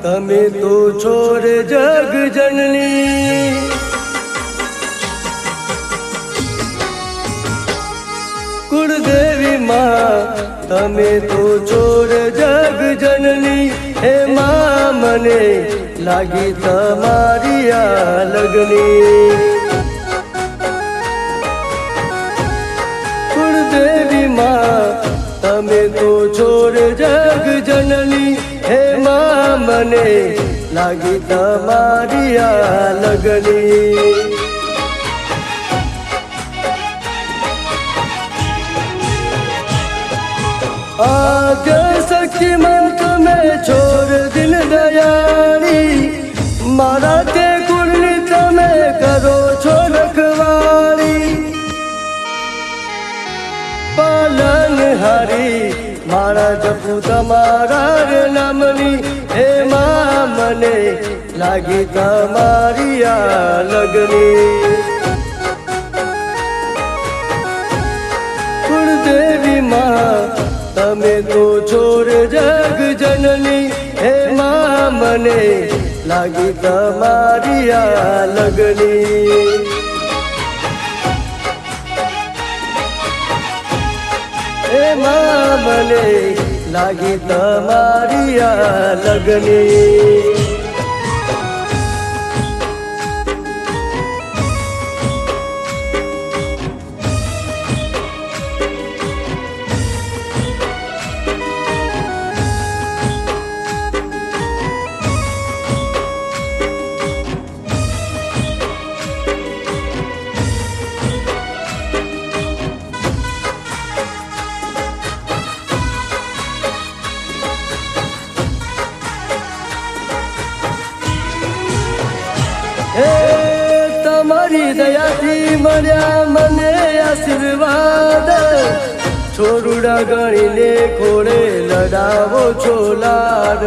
તમે તો છોડ જગ જનની કુળદેવી માં તમે તો છોડ જગ જનની હે માં મને લાગી તમારી આ લગની કુળદેવી માં તમે તો છોડ જગ જનની હે માં મને લાગી તમારી આ લગની आद्य शक्ति मंत्र में छोड़ दिन दयाली मारा ते कुर्णी तमे करो छो रखवाली पालन हरी मारा जपू तमारा नामनी हे मां मने लागी तमारी आ लगनी कुलदेवी मां તમે તો છોડ જગ જનની હે માં મને લાગી તમારી આ લગની હે માં મને લાગી તમારી આ લગની તમારી દયાથી મળ્યા મને આશીર્વાદ છોરુડા ગણીને ખોડે લડાવો છો લાડ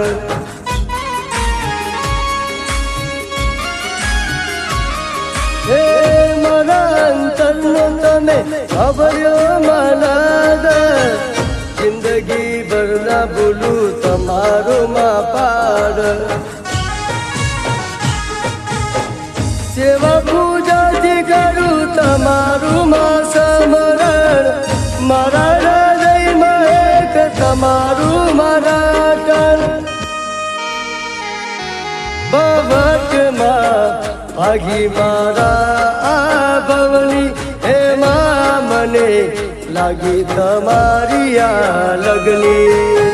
હે મારા અંતરનો તમે ખબર્યો માનાદ જિંદગી ભર ના ભૂલું તમારો માં પાડ સેવા પૂજાથી કરું તમારું માં સમરણ મારા હૃદયમાં એક તમારું મારા કણ ભવકમાં ભાગી મારા આ ભવની હે માં મને લાગી તમારી આ લગની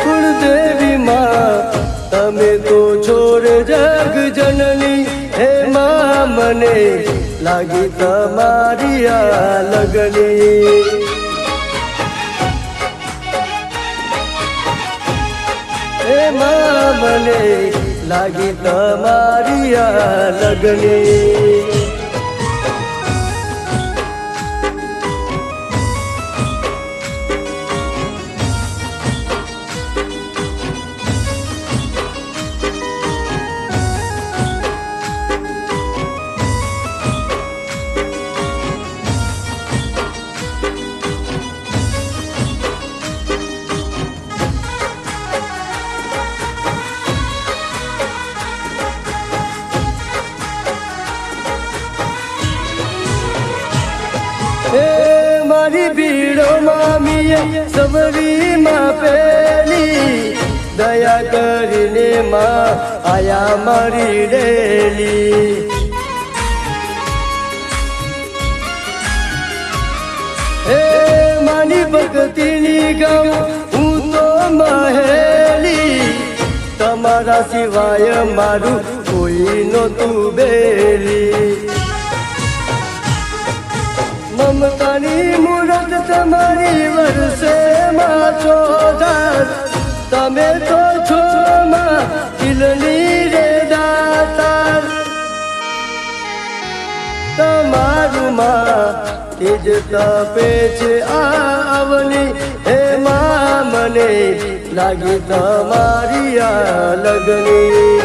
કુળદેવી માં તમે તો છોડ જગ જનની હે માં મને લાગી તમારી આ લગની હે માં મને લાગી તમારી આ લગની મારી ભીડો મામીએ સવરી માં પેલી દયા કરીને માં આયા મારી ડેલી હે માની ભક્તિની ગાઉં હું તો મહેલી તમારા સિવાય મારું કોઈ નહોતું બેલી મમતાની મૂરત તમારી વર્ષે માં ચોધાર તમે તો છો માં દિલની રે દાતાર તમારું માં તેજ તપે છે આવની હે માં મને લાગી તમારી આ લગની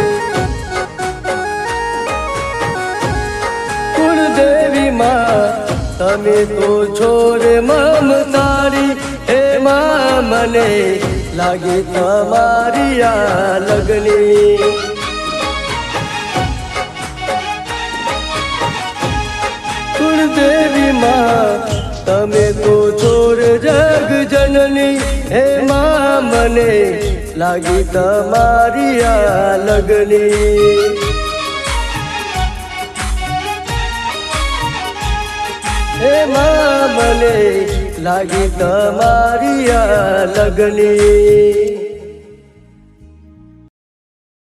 કુળદેવી માં તમે તો છો રે મમતારી હે માં મને લાગી તમારી આ લગની કુળદેવી માં તમે તો ચોર જગ જનની હે માં મને લાગી તમારી આ લગની હે માં મને લાગી તમારી આ લગની